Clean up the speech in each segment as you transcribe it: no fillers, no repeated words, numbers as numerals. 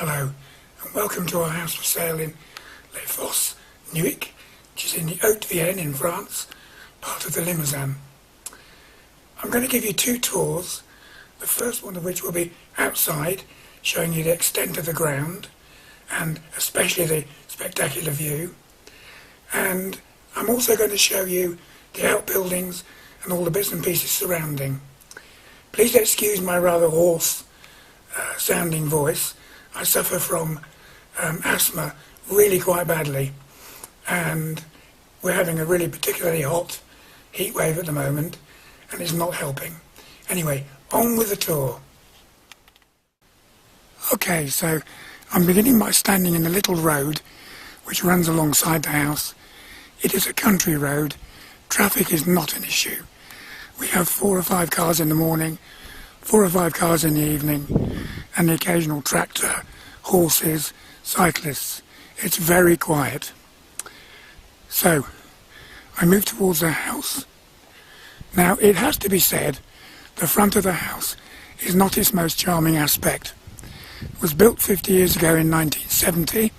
Hello and welcome to our house for sale in Les Fosses, Newick, which is in the Haute Vienne in France, part of the Limousin. I'm going to give you two tours, the first one of which will be outside, showing you the extent of the ground and especially the spectacular view. And I'm also going to show you the outbuildings and all the bits and pieces surrounding. Please excuse my rather hoarse sounding voice. I suffer from asthma really quite badly, and we're having a really particularly hot heat wave at the moment and it's not helping. Anyway, on with the tour. Okay, so I'm beginning by standing in the little road which runs alongside the house. It is a country road. Traffic is not an issue. We have 4 or 5 cars in the morning, 4 or 5 cars in the evening, and the occasional tractor, horses, cyclists. It's very quiet. So, I move towards the house. Now, it has to be said, the front of the house is not its most charming aspect. It was built 50 years ago in 1970,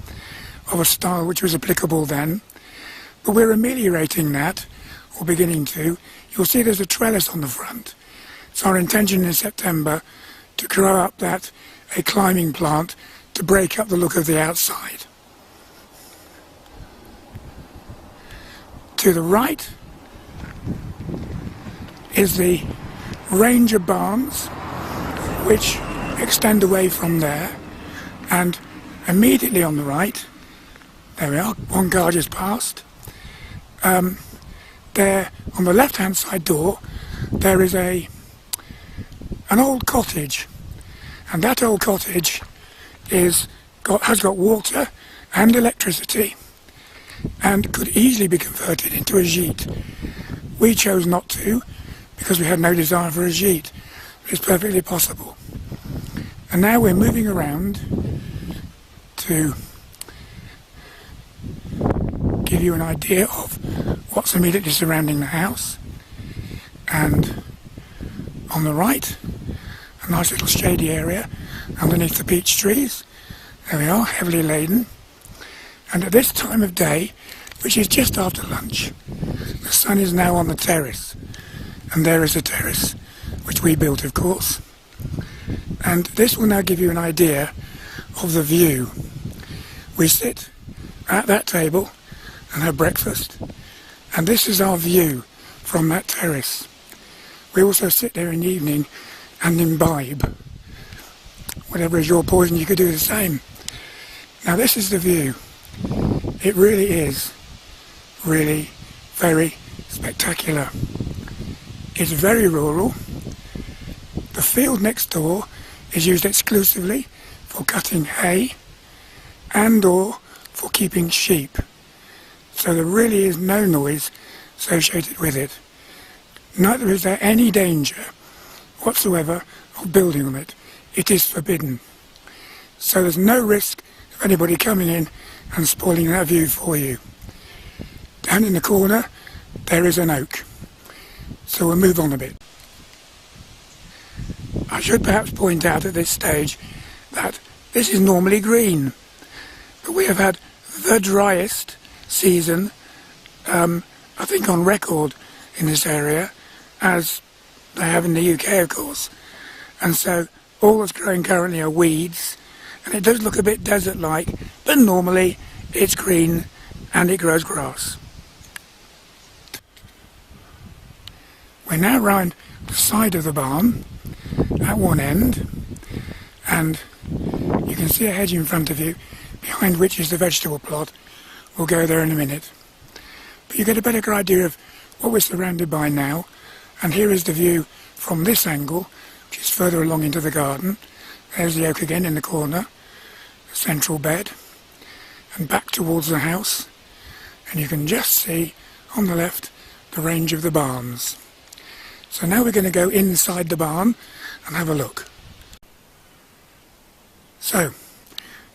of a style which was applicable then, but we're ameliorating that, or beginning to. You'll see there's a trellis on the front. It's our intention in September to grow up a climbing plant to break up the look of the outside. To the right is the range of barns which extend away from there, and immediately on the right, there we are, one car just passed. There on the left hand side door there is an old cottage, and that old cottage has got water and electricity and could easily be converted into a gîte. We chose not to because we had no desire for a gîte. It's perfectly possible. And now we're moving around to give you an idea of what's immediately surrounding the house. And on the right, a nice little shady area underneath the peach trees. There we are, heavily laden. And at this time of day, which is just after lunch, the sun is now on the terrace. And there is a terrace, which we built, of course. And this will now give you an idea of the view. We sit at that table and have breakfast, and this is our view from that terrace. We also sit there in the evening and imbibe. Whatever is your poison, you could do the same. Now this is the view. It really is really very spectacular. It's very rural. The field next door is used exclusively for cutting hay and or for keeping sheep. So there really is no noise associated with it. Neither is there any danger whatsoever of building on it. It is forbidden. So there's no risk of anybody coming in and spoiling that view for you. Down in the corner there is an oak. So we'll move on a bit. I should perhaps point out at this stage that this is normally green, but we have had the driest season, I think on record in this area, as they have in the UK, of course. And so all that's growing currently are weeds, and it does look a bit desert-like, but normally it's green and it grows grass. We're now round the side of the barn at one end, and you can see a hedge in front of you, behind which is the vegetable plot. We'll go there in a minute. But you get a better idea of what we're surrounded by now, and here is the view from this angle, which is further along into the garden. There's the oak again in the corner, the central bed, and back towards the house, and you can just see on the left the range of the barns. So now we're going to go inside the barn and have a look. So,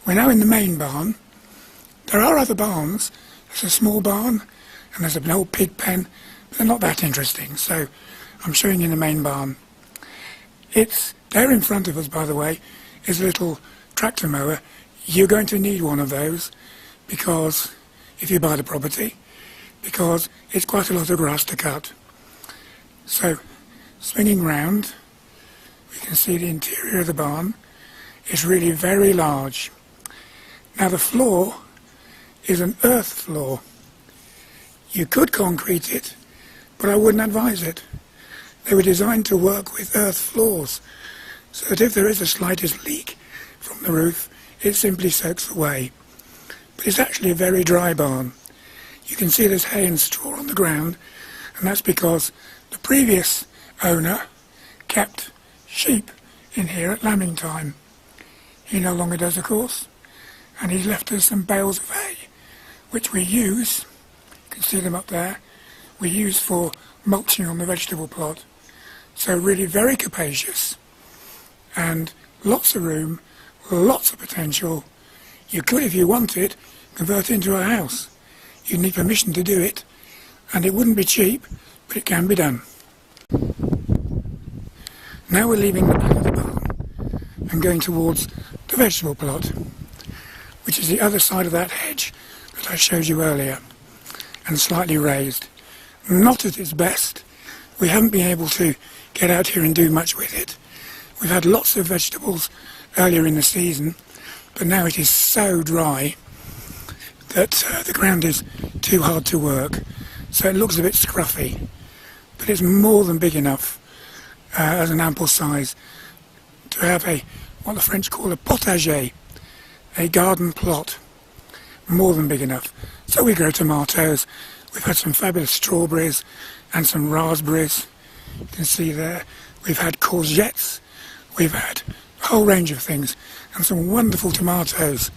we're now in the main barn. There are other barns. There's a small barn and there's an old pig pen, but they're not that interesting, so I'm showing you the main barn. It's there in front of us, by the way, is a little tractor mower, you're going to need one of those, because if you buy the property, because it's quite a lot of grass to cut. So, swinging round, we can see the interior of the barn is really very large. Now the floor is an earth floor. You could concrete it, but I wouldn't advise it. They were designed to work with earth floors, so that if there is the slightest leak from the roof, it simply soaks away. But it's actually a very dry barn. You can see there's hay and straw on the ground, and that's because the previous owner kept sheep in here at lambing time. He no longer does, of course, and he's left us some bales of hay, which we use, you can see them up there, we use for mulching on the vegetable plot. So really very capacious, and lots of room, lots of potential. You could, if you wanted, convert it into a house. You need permission to do it, and it wouldn't be cheap, but it can be done. Now we're leaving the back of the barn and going towards the vegetable plot, which is the other side of that hedge that I showed you earlier, and slightly raised. Not at its best. We haven't been able to get out here and do much with it. We've had lots of vegetables earlier in the season, but now it is so dry that the ground is too hard to work, so it looks a bit scruffy, but it's more than big enough as an ample size to have what the French call a potager, a garden plot, more than big enough. So we grow tomatoes, we've had some fabulous strawberries and some raspberries, you can see there, we've had courgettes, we've had a whole range of things, and some wonderful tomatoes.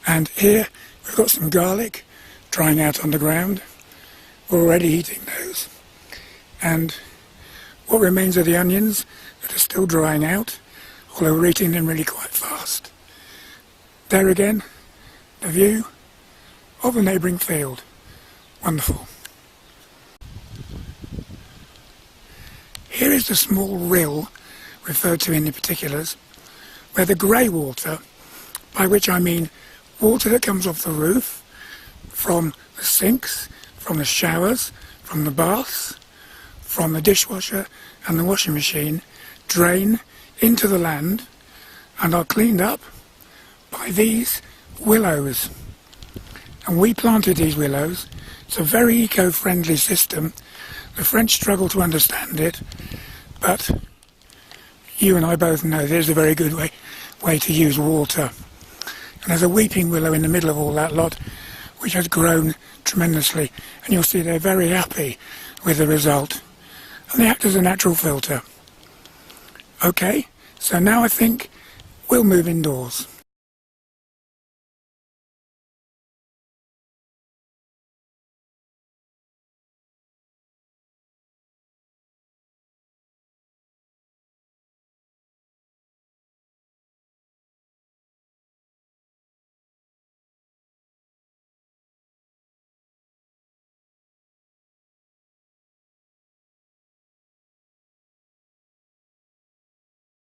And here we've got some garlic drying out on the ground. We're already eating those. And what remains are the onions that are still drying out, although we're eating them really quite fast. There again, the view of the neighbouring field. Wonderful. Here is the small rill referred to in the particulars, where the grey water, by which I mean water that comes off the roof, from the sinks, from the showers, from the baths, from the dishwasher and the washing machine, drain into the land and are cleaned up by these willows. And we planted these willows. It's a very eco-friendly system. The French struggle to understand it, but you and I both know there's a very good way to use water. And there's a weeping willow in the middle of all that lot, which has grown tremendously, and you'll see they're very happy with the result. And they act as a natural filter. Okay, so now I think we'll move indoors.